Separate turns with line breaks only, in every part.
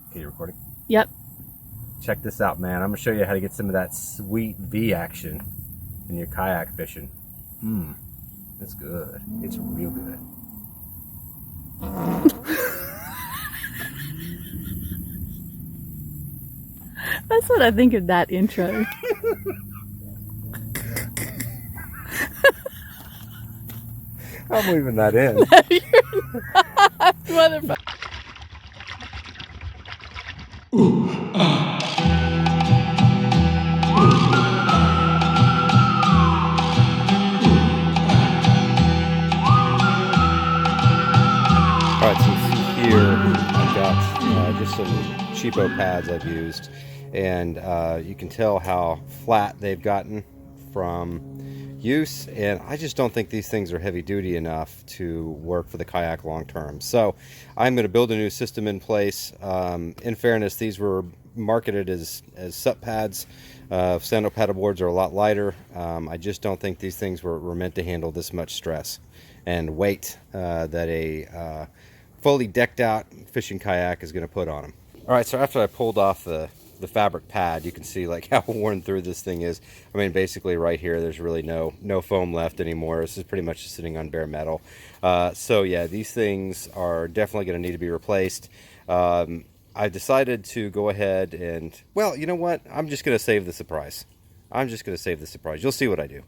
Okay, you recording?
Yep.
Check this out, man. I'm gonna show you how to get some of that sweet V action in your kayak fishing. That's good. It's real good.
That's what I think of that intro.
I'm leaving that in.
Motherfucker.
Alright, so here I've got just some cheapo pads I've used, and you can tell how flat they've gotten from use, and I just don't think these things are heavy duty enough to work for the kayak long term. So I'm going to build a new system in place. In fairness, these were marketed as SUP pads. Stand-up paddle boards are a lot lighter. I just don't think these things were meant to handle this much stress and weight that a fully decked out fishing kayak is going to put on them. All right, so after I pulled off the fabric pad, you can see like how worn through this thing is. I mean, basically right here, there's really no foam left anymore. This is pretty much just sitting on bare metal. So yeah, these things are definitely going to need to be replaced. I decided to go ahead and, well, you know what? I'm just going to save the surprise. You'll see what I do.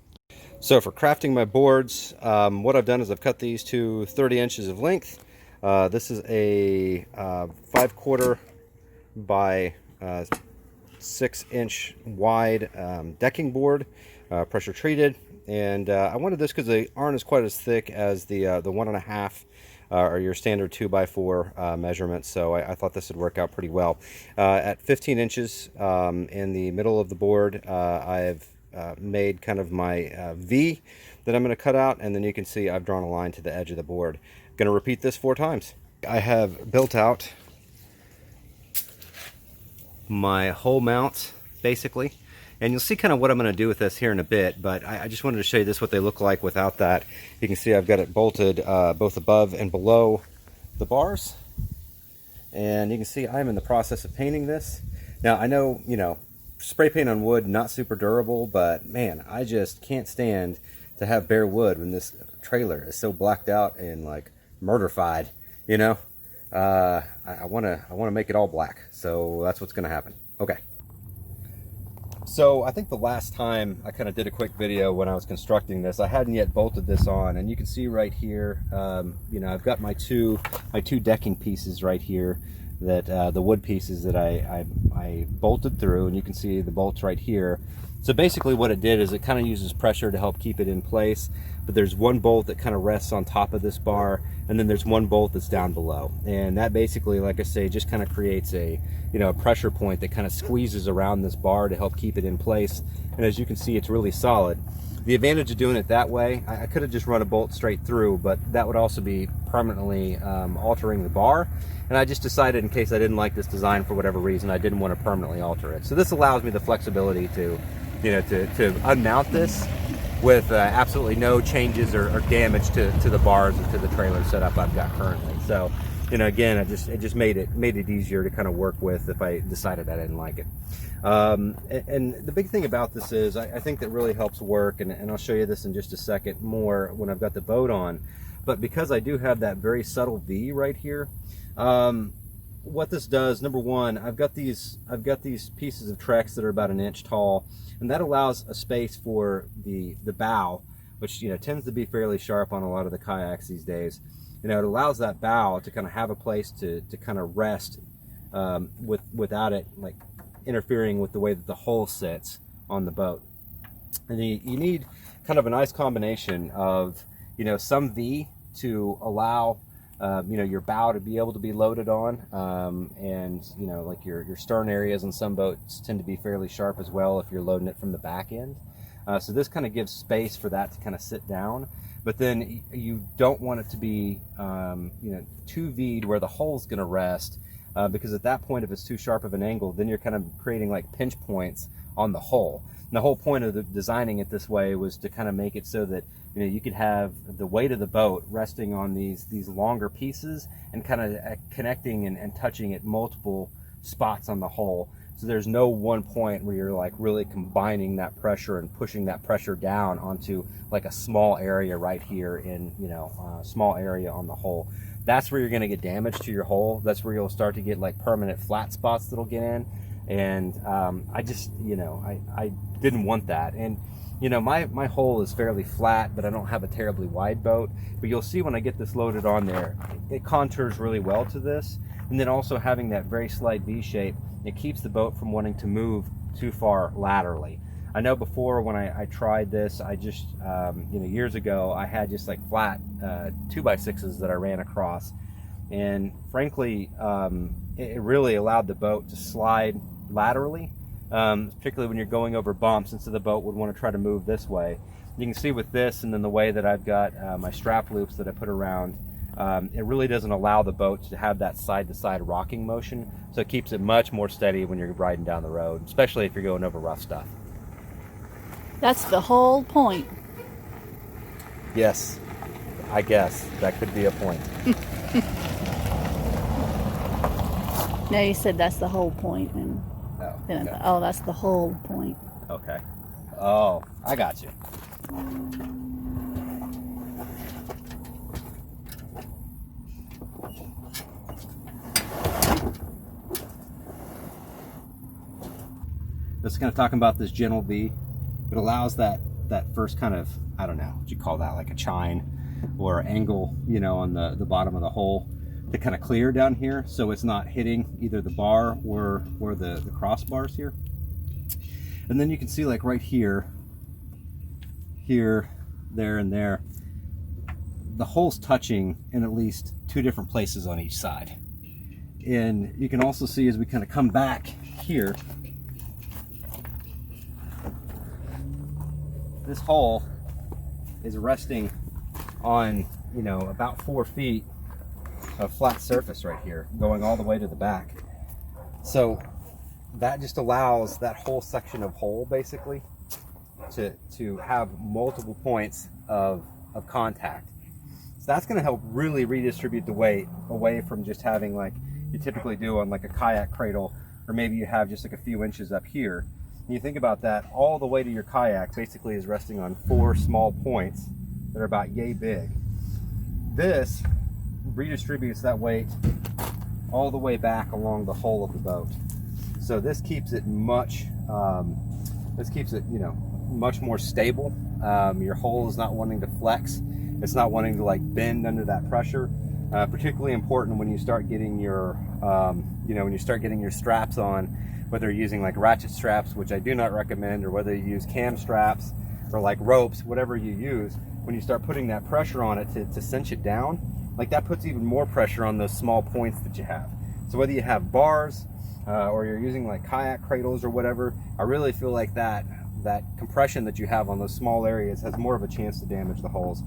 So for crafting my boards, what I've done is I've cut these to 30 inches of length. This is a 5/4 by 6-inch wide decking board, pressure treated, and I wanted this because they aren't quite as thick as the 1.5 or your standard 2x4 measurement. So I thought this would work out pretty well. At 15 inches in the middle of the board, I've made kind of my V that I'm going to cut out, and then you can see I've drawn a line to the edge of the board. Going to repeat this 4 times. I have built out my whole mount basically, and you'll see kind of what I'm going to do with this here in a bit, but I just wanted to show you this, what they look like without that. You can see I've got it bolted both above and below the bars, and you can see I'm in the process of painting this. Now I know, you know, spray paint on wood, not super durable, but man, I just can't stand to have bare wood when this trailer is so blacked out and like murder-fied, you know. I want to make it all black, so that's what's going to happen. Okay. So I think the last time I kind of did a quick video when I was constructing this, I hadn't yet bolted this on, and you can see right here, you know, I've got my two decking pieces right here, that the wood pieces that I bolted through, and you can see the bolts right here. So basically what it did is it kind of uses pressure to help keep it in place, but there's one bolt that kind of rests on top of this bar, and then there's one bolt that's down below, and that basically, like I say, just kind of creates a, you know, a pressure point that kind of squeezes around this bar to help keep it in place. And as you can see, it's really solid. The advantage of doing it that way, I could have just run a bolt straight through, but that would also be permanently altering the bar, and I just decided, in case I didn't like this design for whatever reason, I didn't want to permanently alter it. So this allows me the flexibility to, you know, to unmount this with absolutely no changes or damage to the bars or to the trailer setup I've got currently. So, you know, again, it just made it easier to kind of work with if I decided I didn't like it. And the big thing about this is I think that really helps work, and I'll show you this in just a second more when I've got the boat on. But because I do have that very subtle V right here, what this does, number one, I've got these pieces of Trex that are about 1 inch tall, and that allows a space for the bow, which, you know, tends to be fairly sharp on a lot of the kayaks these days. You know, it allows that bow to kind of have a place to kind of rest without it like interfering with the way that the hull sits on the boat. And you need kind of a nice combination of, you know, some V to allow you know, your bow to be able to be loaded on, and, you know, like your stern areas on some boats tend to be fairly sharp as well if you're loading it from the back end. So this kind of gives space for that to kind of sit down, but then you don't want it to be you know, too V'd where the hull's going to rest, because at that point, if it's too sharp of an angle, then you're kind of creating like pinch points on the hull. And the whole point of designing it this way was to kind of make it so that, you know, you could have the weight of the boat resting on these longer pieces and kind of connecting and touching at multiple spots on the hull. So there's no one point where you're like really combining that pressure and pushing that pressure down onto like a small area right here in, you know, small area on the hull. That's where you're going to get damage to your hull. That's where you'll start to get like permanent flat spots that'll get in. And I just, you know, I didn't want that. And, you know, my hull is fairly flat, but I don't have a terribly wide boat. But you'll see when I get this loaded on there, it contours really well to this. And then also having that very slight V shape, it keeps the boat from wanting to move too far laterally. I know before when I tried this, I just, you know, years ago, I had just like flat 2x6s that I ran across. And frankly, it really allowed the boat to slide laterally, particularly when you're going over bumps, and so the boat would want to try to move this way. You can see with this, and then the way that I've got my strap loops that I put around, it really doesn't allow the boat to have that side-to-side rocking motion, so it keeps it much more steady when you're riding down the road, especially if you're going over rough stuff.
That's the whole point.
Yes, I guess that could be a point.
No, you said that's the whole point, and then I thought, oh, that's the whole point.
Okay. Oh, I got you. Just kind of talking about this gentle V. It allows that first kind of, I don't know what you call that, like a chine or angle, you know, on the bottom of the hull to kind of clear down here, so it's not hitting either the bar or the crossbars here. And then you can see like right here, there, and there, the hull's touching in at least 2 different places on each side. And you can also see as we kind of come back here, this hull is resting on, you know, about 4 feet of flat surface right here, going all the way to the back. So that just allows that whole section of hull basically to have multiple points of contact. So that's going to help really redistribute the weight away from just having like you typically do on like a kayak cradle, or maybe you have just like a few inches up here. And you think about that, all the weight of your kayak basically is resting on 4 small points that are about yay big. This redistributes that weight all the way back along the hull of the boat. So this keeps it much, you know, much more stable. Your hull is not wanting to flex. It's not wanting to like bend under that pressure. Particularly important when you start getting your, you know, when you start getting your straps on, whether you're using like ratchet straps, which I do not recommend, or whether you use cam straps or like ropes, whatever you use, when you start putting that pressure on it to cinch it down, like that puts even more pressure on those small points that you have. So whether you have bars or you're using like kayak cradles or whatever, I really feel like that compression that you have on those small areas has more of a chance to damage the hulls.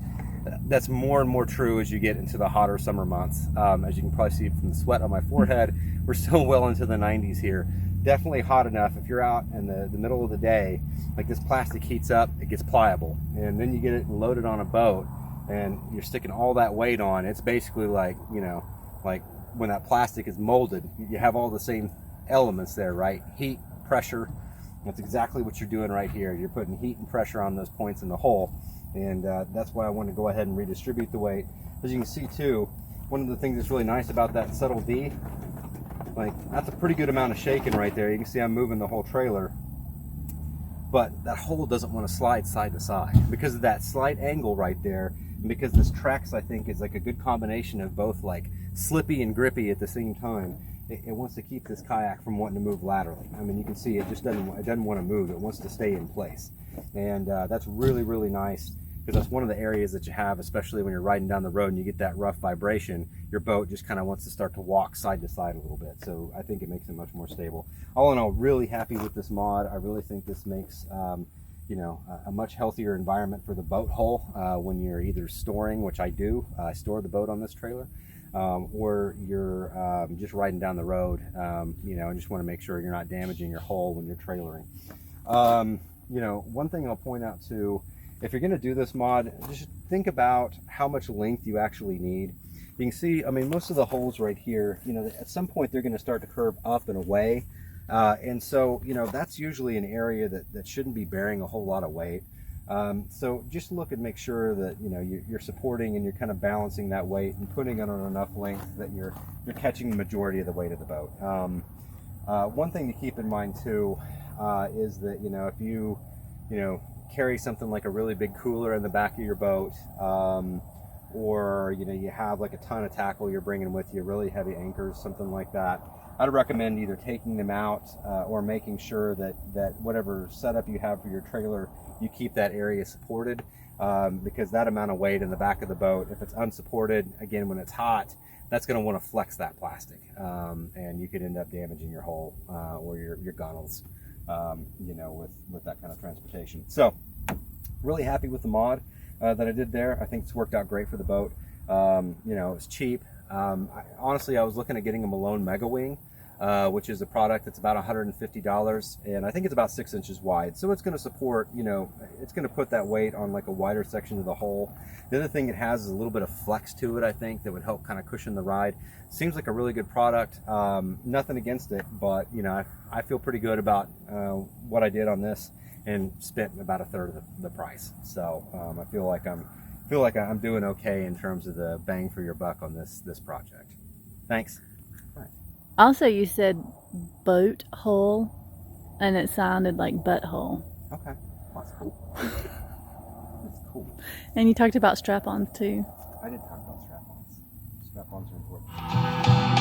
That's more and more true as you get into the hotter summer months. As you can probably see from the sweat on my forehead, we're still well into the 90s here. Definitely hot enough. If you're out in the middle of the day, like this plastic heats up, it gets pliable, and then you get it loaded on a boat and you're sticking all that weight on. It's basically like, you know, like when that plastic is molded, you have all the same elements there, right? Heat, pressure. That's exactly what you're doing right here. You're putting heat and pressure on those points in the hull, and that's why I want to go ahead and redistribute the weight. As you can see too, one of the things that's really nice about that subtle V, like that's a pretty good amount of shaking right there. You can see I'm moving the whole trailer, but that hull doesn't want to slide side to side because of that slight angle right there, and because this Trex I think is like a good combination of both like slippy and grippy at the same time. It wants to keep this kayak from wanting to move laterally. I mean, you can see it just doesn't want to move. It wants to stay in place, and that's really nice, because that's one of the areas that you have, especially when you're riding down the road and you get that rough vibration. Your boat just kind of wants to start to walk side to side a little bit. So I think it makes it much more stable. All in all, really happy with this mod. I really think this makes you know, a much healthier environment for the boat hull when you're either storing, which I do. I store the boat on this trailer. Or you're just riding down the road, you know, and just want to make sure you're not damaging your hull when you're trailering. You know, one thing I'll point out too, if you're going to do this mod, just think about how much length you actually need. You can see, I mean, most of the holes right here, you know, at some point they're going to start to curve up and away. And so, you know, that's usually an area that shouldn't be bearing a whole lot of weight. So just look and make sure that, you know, you're supporting and you're kind of balancing that weight and putting it on enough length that you're catching the majority of the weight of the boat. One thing to keep in mind too is that, you know, if you carry something like a really big cooler in the back of your boat, or, you know, you have like a ton of tackle you're bringing with you, really heavy anchors, something like that, I'd recommend either taking them out or making sure that whatever setup you have for your trailer, you keep that area supported, because that amount of weight in the back of the boat, if it's unsupported, again, when it's hot, that's going to want to flex that plastic, and you could end up damaging your hull or your gunnels, you know, with that kind of transportation. So really happy with the mod that I did there. I think it's worked out great for the boat. You know, it's cheap. Honestly, I was looking at getting a Malone Megawing, which is a product that's about $150, and I think it's about 6 inches wide. So it's going to support, you know, it's going to put that weight on like a wider section of the hull. The other thing it has is a little bit of flex to it, I think, that would help kind of cushion the ride. Seems like a really good product. Nothing against it, but, you know, I feel pretty good about what I did on this and spent about a third of the price. So I feel like I'm doing okay in terms of the bang for your buck on this project. Thanks.
Also, you said boat hole, and it sounded like butthole.
Okay, that's cool. That's cool.
And you talked about strap-ons too.
I did talk about strap-ons. Strap-ons are important.